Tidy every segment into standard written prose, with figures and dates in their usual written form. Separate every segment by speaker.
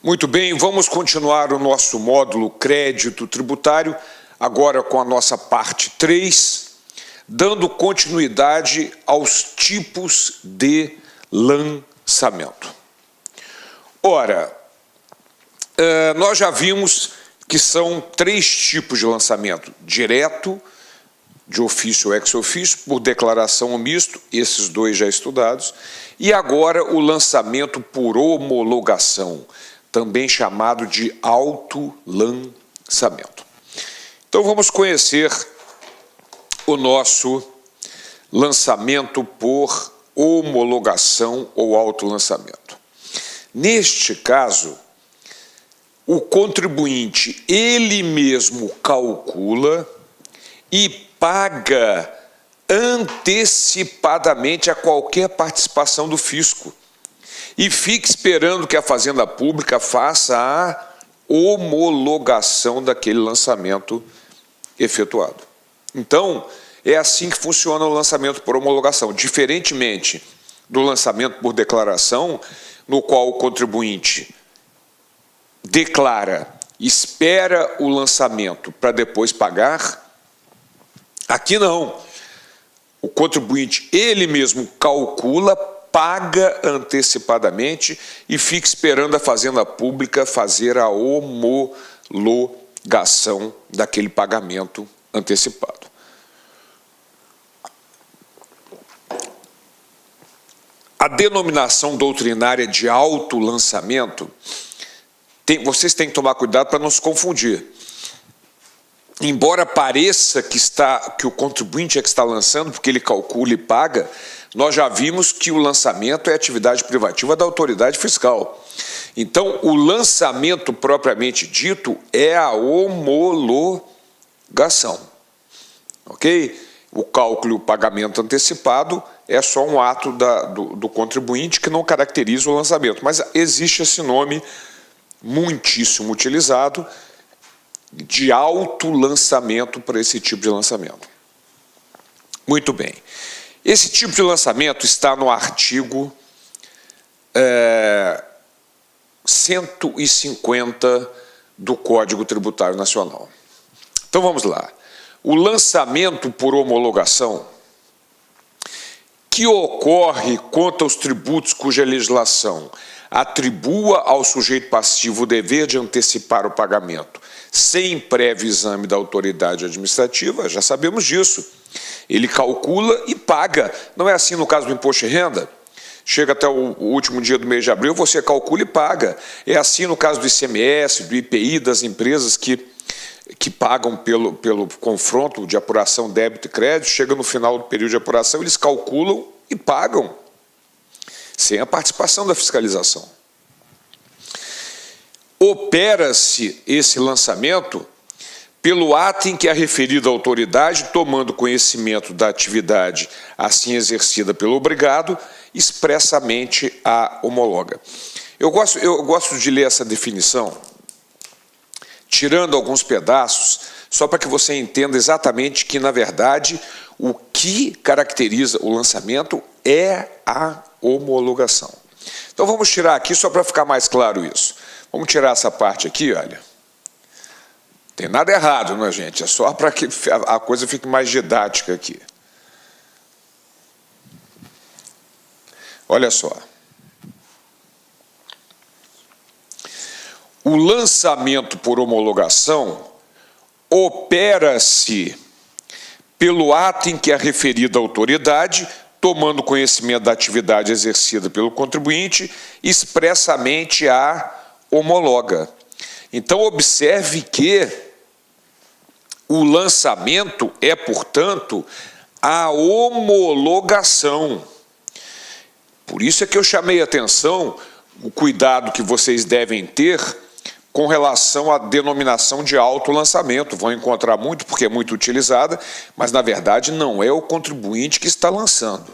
Speaker 1: Muito bem, vamos continuar o nosso módulo crédito tributário, agora com a nossa parte 3, dando continuidade aos tipos de lançamento. Ora, nós já vimos que são 3 tipos de lançamento: direto, de ofício ou ex ofício, por declaração ou misto, esses 2 já estudados, e agora o lançamento por homologação, também chamado de autolançamento. Então vamos conhecer o nosso lançamento por homologação ou autolançamento. Neste caso, o contribuinte, ele mesmo calcula e paga antecipadamente a qualquer participação do fisco e fica esperando que a Fazenda Pública faça a homologação daquele lançamento efetuado. Então, é assim que funciona o lançamento por homologação, diferentemente do lançamento por declaração, no qual o contribuinte declara, espera o lançamento para depois pagar. Aqui não. O contribuinte, ele mesmo calcula, paga antecipadamente e fica esperando a Fazenda Pública fazer a homologação daquele pagamento antecipado. A denominação doutrinária de autolançamento, vocês têm que tomar cuidado para não se confundir. Embora pareça que o contribuinte é que está lançando, porque ele calcula e paga, nós já vimos que o lançamento é atividade privativa da autoridade fiscal. Então, o lançamento propriamente dito é a homologação. Ok? O cálculo e o pagamento antecipado é só um ato do contribuinte que não caracteriza o lançamento. Mas existe esse nome muitíssimo utilizado de autolançamento para esse tipo de lançamento. Muito bem. Esse tipo de lançamento está no artigo 150 do Código Tributário Nacional. Então vamos lá. O lançamento por homologação, que ocorre quanto aos tributos cuja legislação atribua ao sujeito passivo o dever de antecipar o pagamento sem prévio exame da autoridade administrativa, já sabemos disso. Ele calcula e paga. Não é assim no caso do imposto de renda? Chega até o último dia do mês de abril, você calcula e paga. É assim no caso do ICMS, do IPI, das empresas que pagam pelo confronto de apuração débito e crédito. Chega no final do período de apuração, eles calculam e pagam, sem a participação da fiscalização. Opera-se esse lançamento pelo ato em que a referida autoridade, tomando conhecimento da atividade assim exercida pelo obrigado, expressamente a homologa. Eu gosto de ler essa definição, tirando alguns pedaços, só para que você entenda exatamente que, na verdade, o que caracteriza o lançamento é a homologação. Então vamos tirar aqui só para ficar mais claro isso. Vamos tirar essa parte aqui, olha. Não tem nada errado, não é, gente? É só para que a coisa fique mais didática aqui. Olha só. O lançamento por homologação opera-se pelo ato em que a referida autoridade, tomando conhecimento da atividade exercida pelo contribuinte, expressamente a homologa. Então, observe que o lançamento é, portanto, a homologação. Por isso é que eu chamei a atenção, o cuidado que vocês devem ter com relação à denominação de autolançamento. Vão encontrar muito, porque é muito utilizada, mas, na verdade, não é o contribuinte que está lançando.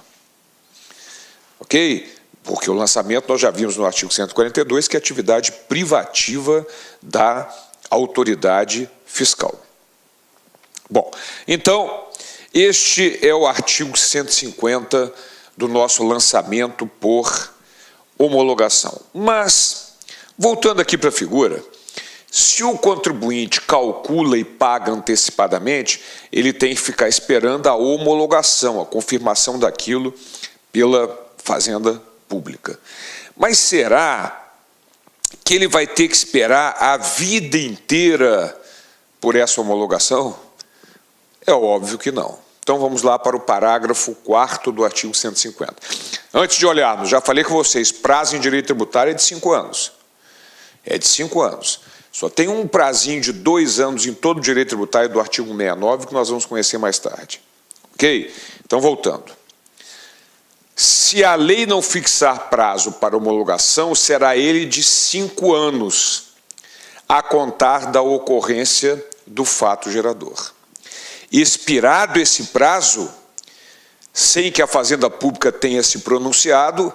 Speaker 1: Ok? Porque o lançamento, nós já vimos no artigo 142, que é atividade privativa da autoridade fiscal. Bom, então, este é o artigo 150 do nosso lançamento por homologação. Mas Voltando aqui para a figura, se o contribuinte calcula e paga antecipadamente, ele tem que ficar esperando a homologação, a confirmação daquilo pela Fazenda Pública. Mas será que ele vai ter que esperar a vida inteira por essa homologação? É óbvio que não. Então vamos lá para o parágrafo 4º do artigo 150. Antes de olharmos, já falei com vocês, prazo em direito tributário é de 5 anos. É de 5 anos. Só tem um prazinho de 2 anos em todo o direito tributário do artigo 69, que nós vamos conhecer mais tarde. Ok? Então, voltando. Se a lei não fixar prazo para homologação, será ele de 5 anos, a contar da ocorrência do fato gerador. Expirado esse prazo, sem que a Fazenda Pública tenha se pronunciado,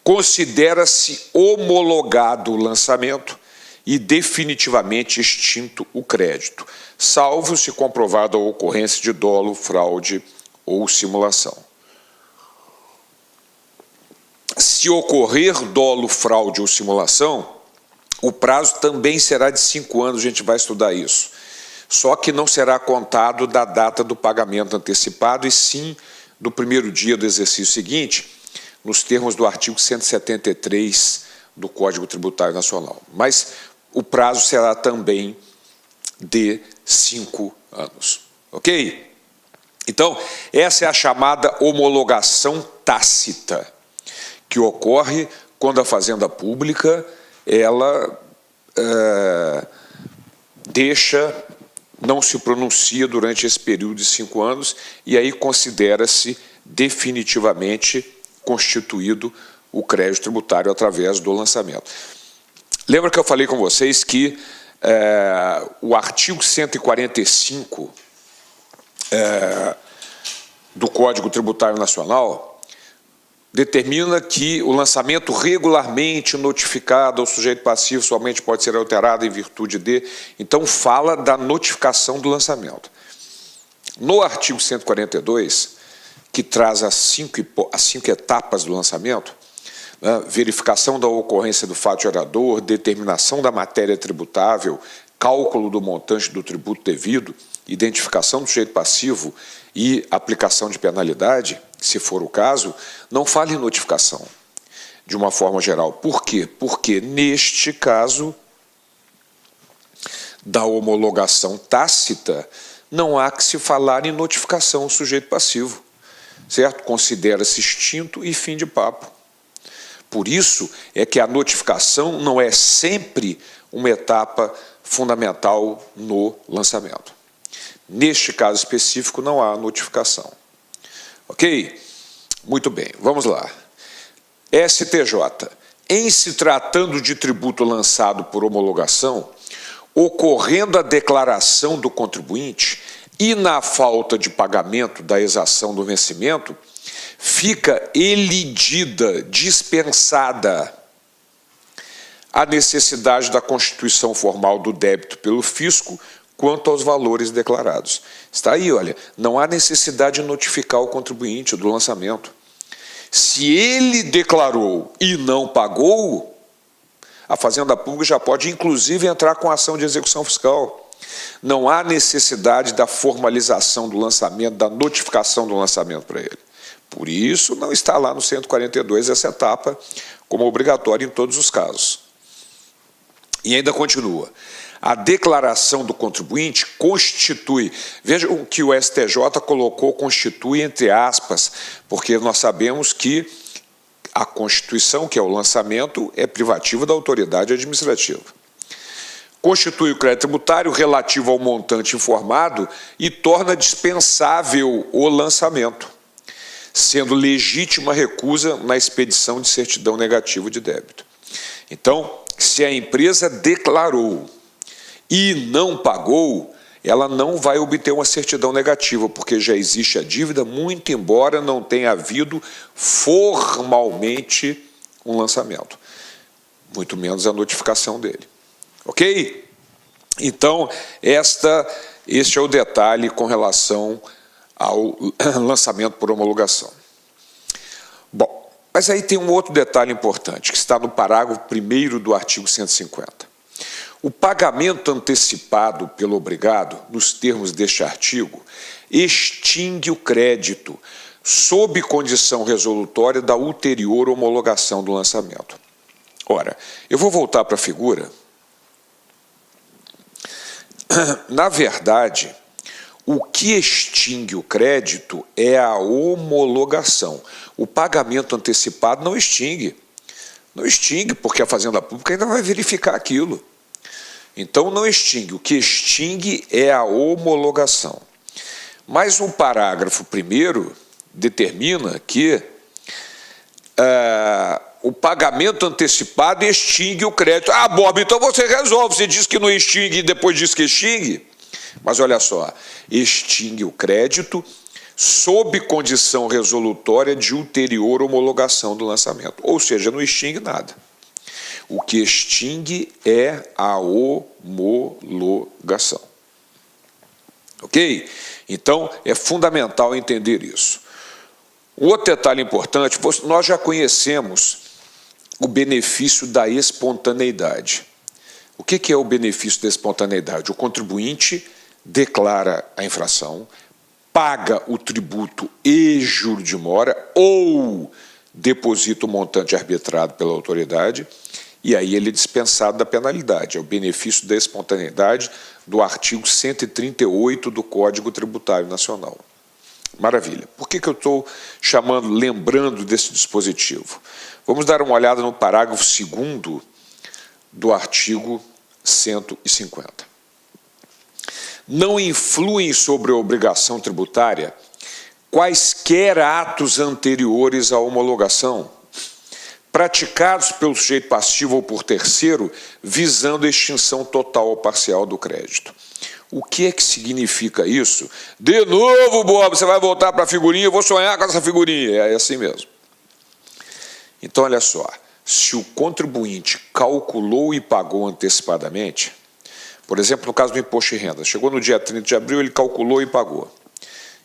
Speaker 1: considera-se homologado o lançamento e definitivamente extinto o crédito, salvo se comprovada a ocorrência de dolo, fraude ou simulação. Se ocorrer dolo, fraude ou simulação, o prazo também será de 5 anos, a gente vai estudar isso. Só que não será contado da data do pagamento antecipado, e sim do primeiro dia do exercício seguinte, nos termos do artigo 173 do Código Tributário Nacional. Mas o prazo será também de 5 anos. Ok? Então, essa é a chamada homologação tácita, que ocorre quando a Fazenda Pública ela não se pronuncia durante esse período de 5 anos, e aí considera-se definitivamente constituído o crédito tributário através do lançamento. Lembra que eu falei com vocês que o artigo 145 do Código Tributário Nacional determina que o lançamento regularmente notificado ao sujeito passivo somente pode ser alterado em virtude de... Então, fala da notificação do lançamento. No artigo 142, que traz as 5 etapas do lançamento, né, verificação da ocorrência do fato gerador, determinação da matéria tributável, cálculo do montante do tributo devido, identificação do sujeito passivo e aplicação de penalidade, se for o caso, não fala em notificação, de uma forma geral. Por quê? Porque, neste caso da homologação tácita, não há que se falar em notificação ao sujeito passivo, certo? Considera-se extinto e fim de papo. Por isso é que a notificação não é sempre uma etapa fundamental no lançamento. Neste caso específico, não há notificação. Ok? Muito bem, vamos lá. STJ. Em se tratando de tributo lançado por homologação, ocorrendo a declaração do contribuinte e na falta de pagamento da exação do vencimento, fica elidida, dispensada a necessidade da constituição formal do débito pelo fisco quanto aos valores declarados. Está aí, olha, não há necessidade de notificar o contribuinte do lançamento. Se ele declarou e não pagou, a Fazenda Pública já pode, inclusive, entrar com ação de execução fiscal. Não há necessidade da formalização do lançamento, da notificação do lançamento para ele. Por isso, não está lá no 142 essa etapa como obrigatória em todos os casos. E ainda continua. A declaração do contribuinte constitui, veja o que o STJ colocou, constitui entre aspas, porque nós sabemos que a constituição, que é o lançamento, é privativa da autoridade administrativa. Constitui o crédito tributário relativo ao montante informado e torna dispensável o lançamento, sendo legítima a recusa na expedição de certidão negativa de débito. Então, se a empresa declarou e não pagou, ela não vai obter uma certidão negativa, porque já existe a dívida, muito embora não tenha havido formalmente um lançamento, muito menos a notificação dele. Ok? Então, este é o detalhe com relação ao lançamento por homologação. Bom, Mas aí tem um outro detalhe importante, que está no parágrafo 1º do artigo 150. O pagamento antecipado pelo obrigado, nos termos deste artigo, extingue o crédito, sob condição resolutória da ulterior homologação do lançamento. Ora, eu vou voltar para a figura. Na verdade, o que extingue o crédito é a homologação. O pagamento antecipado não extingue. Não extingue, porque a Fazenda Pública ainda vai verificar aquilo. Então, não extingue. O que extingue é a homologação. Mas o parágrafo 1º determina que o pagamento antecipado extingue o crédito. Ah, Bob, então você resolve. Você diz que não extingue e depois diz que extingue. Mas olha só, extingue o crédito sob condição resolutória de ulterior homologação do lançamento. Ou seja, não extingue nada. O que extingue é a homologação. Ok? Então, é fundamental entender isso. Outro detalhe importante, nós já conhecemos o benefício da espontaneidade. O que é o benefício da espontaneidade? O contribuinte declara a infração, paga o tributo e juro de mora ou deposita o montante arbitrado pela autoridade e aí ele é dispensado da penalidade. É o benefício da espontaneidade do artigo 138 do Código Tributário Nacional. Maravilha. Por que eu estou lembrando desse dispositivo? Vamos dar uma olhada no parágrafo 2º do artigo 150. Não influem sobre a obrigação tributária quaisquer atos anteriores à homologação, praticados pelo sujeito passivo ou por terceiro, visando a extinção total ou parcial do crédito. O que é que significa isso? De novo, Bob, você vai voltar para a figurinha, eu vou sonhar com essa figurinha. É assim mesmo. Então, olha só, se o contribuinte calculou e pagou antecipadamente, por exemplo, no caso do imposto de renda, chegou no dia 30 de abril, ele calculou e pagou.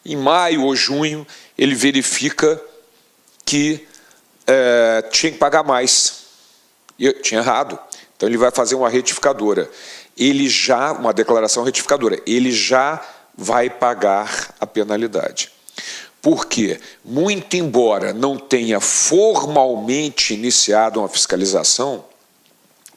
Speaker 1: Em maio ou junho, ele verifica que tinha que pagar mais. E tinha errado. Então, ele vai fazer uma retificadora. Uma declaração retificadora. Ele já vai pagar a penalidade. Por quê? Muito embora não tenha formalmente iniciado uma fiscalização,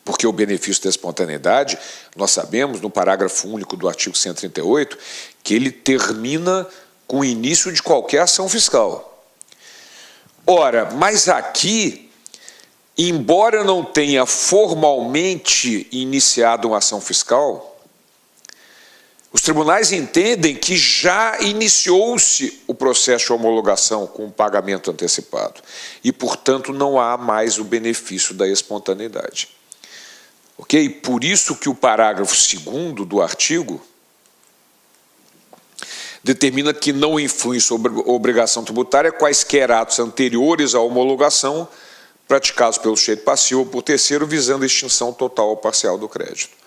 Speaker 1: porque o benefício da espontaneidade, nós sabemos, no parágrafo único do artigo 138, que ele termina com o início de qualquer ação fiscal. Ora, mas aqui, embora não tenha formalmente iniciado uma ação fiscal, os tribunais entendem que já iniciou-se o processo de homologação com o pagamento antecipado e, portanto, não há mais o benefício da espontaneidade. Ok? Por isso que o parágrafo 2º do artigo determina que não influem sobre a obrigação tributária quaisquer atos anteriores à homologação praticados pelo sujeito passivo ou por terceiro, visando a extinção total ou parcial do crédito.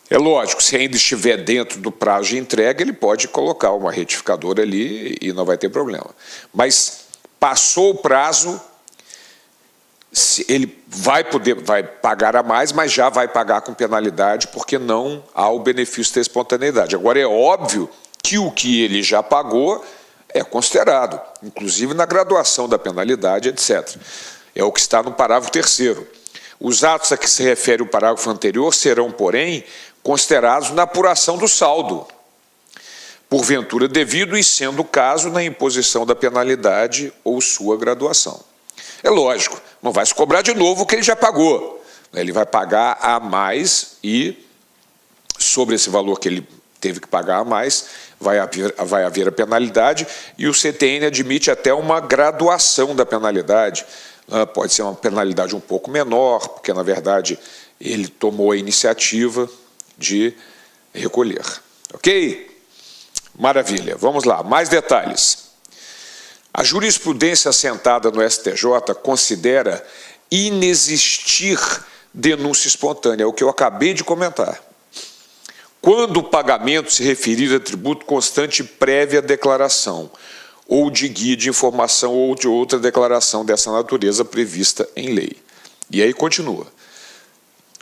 Speaker 1: É lógico, se ainda estiver dentro do prazo de entrega, ele pode colocar uma retificadora ali e não vai ter problema. Mas passou o prazo, ele vai pagar a mais, mas já vai pagar com penalidade, porque não há o benefício da espontaneidade. Agora, é óbvio que o que ele já pagou é considerado, inclusive na graduação da penalidade, etc. É o que está no parágrafo 3º. Os atos a que se refere o parágrafo anterior serão, porém, considerados na apuração do saldo, porventura devido e sendo o caso na imposição da penalidade ou sua graduação. É lógico, não vai se cobrar de novo o que ele já pagou. Ele vai pagar a mais e, sobre esse valor que ele teve que pagar a mais, vai haver a penalidade e o CTN admite até uma graduação da penalidade. Pode ser uma penalidade um pouco menor, porque, na verdade, ele tomou a iniciativa de recolher. Ok? Maravilha. Vamos lá, mais detalhes. A jurisprudência assentada no STJ considera inexistir denúncia espontânea, é o que eu acabei de comentar. Quando o pagamento se referir a tributo constante prévia declaração, ou de guia de informação ou de outra declaração dessa natureza prevista em lei. E aí continua.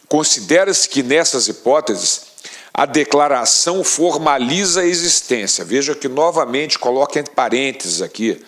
Speaker 1: Considera-se que nessas hipóteses a declaração formaliza a existência. Veja que novamente coloca entre parênteses aqui,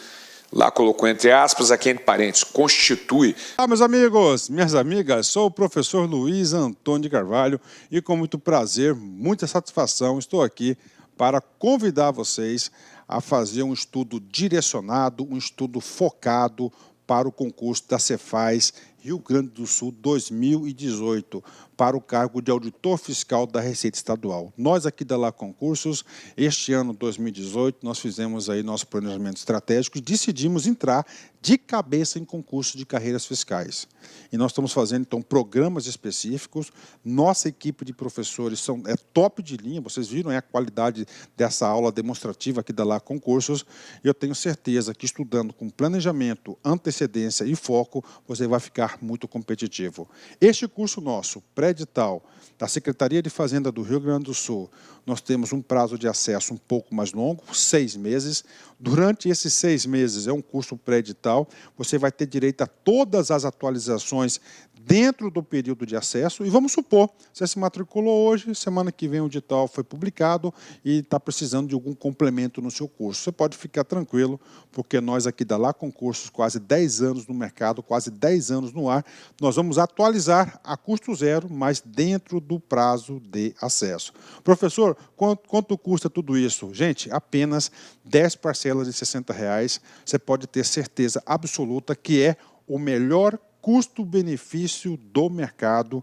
Speaker 1: lá colocou entre aspas, aqui entre parênteses, constitui.
Speaker 2: Olá, meus amigos, minhas amigas, sou o professor Luiz Antônio de Carvalho e com muito prazer, muita satisfação, estou aqui para convidar vocês a fazer um estudo direcionado, um estudo focado para o concurso da Cefaz Rio Grande do Sul 2018, para o cargo de auditor fiscal da Receita Estadual. Nós aqui da Lá Concursos, este ano 2018, nós fizemos aí nosso planejamento estratégico e decidimos entrar de cabeça em concurso de carreiras fiscais. E nós estamos fazendo, então, programas específicos. Nossa equipe de professores é top de linha, vocês viram a qualidade dessa aula demonstrativa aqui da Lá Concursos. Eu tenho certeza que estudando com planejamento, antecedência e foco, você vai ficar muito competitivo. Este curso nosso, pré-edital, da Secretaria de Fazenda do Rio Grande do Sul, nós temos um prazo de acesso um pouco mais longo, 6 meses. Durante esses 6 meses, é um curso pré-edital, você vai ter direito a todas as atualizações dentro do período de acesso. E vamos supor, você se matriculou hoje, semana que vem o edital foi publicado e está precisando de algum complemento no seu curso. Você pode ficar tranquilo, porque nós aqui da Lá Concursos, quase 10 anos no mercado, quase 10 anos no ar, nós vamos atualizar a custo zero, mas dentro do prazo de acesso. Professor, quanto custa tudo isso? Gente, apenas 10 parcelas de R$60. Você pode ter certeza absoluta que é o melhor custo-benefício do mercado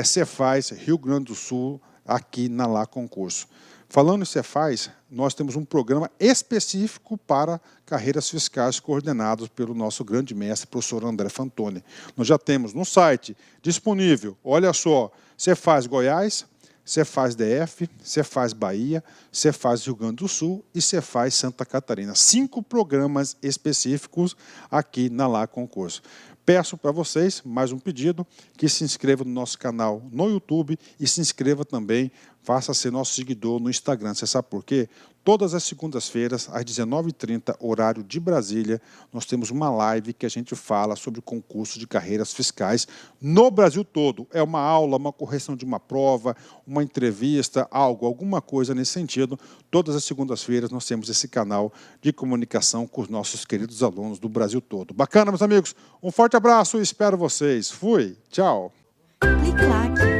Speaker 2: Cefaz Rio Grande do Sul, aqui na Lá Concurso. Falando em Cefaz, nós temos um programa específico para carreiras fiscais coordenados pelo nosso grande mestre, professor André Fantoni. Nós já temos no site disponível, olha só, Cefaz Goiás, Cefaz DF, Cefaz Bahia, Cefaz Rio Grande do Sul e Cefaz Santa Catarina. 5 programas específicos aqui na Lá Concurso. Peço para vocês, mais um pedido, que se inscreva no nosso canal no YouTube e se inscreva também, faça ser nosso seguidor no Instagram. Você sabe por quê? Todas as segundas-feiras, às 19h30, horário de Brasília, nós temos uma live que a gente fala sobre o concurso de carreiras fiscais no Brasil todo. É uma aula, uma correção de uma prova, uma entrevista, alguma coisa nesse sentido. Todas as segundas-feiras nós temos esse canal de comunicação com os nossos queridos alunos do Brasil todo. Bacana, meus amigos? Um forte abraço e espero vocês. Fui, tchau!
Speaker 3: Clique lá.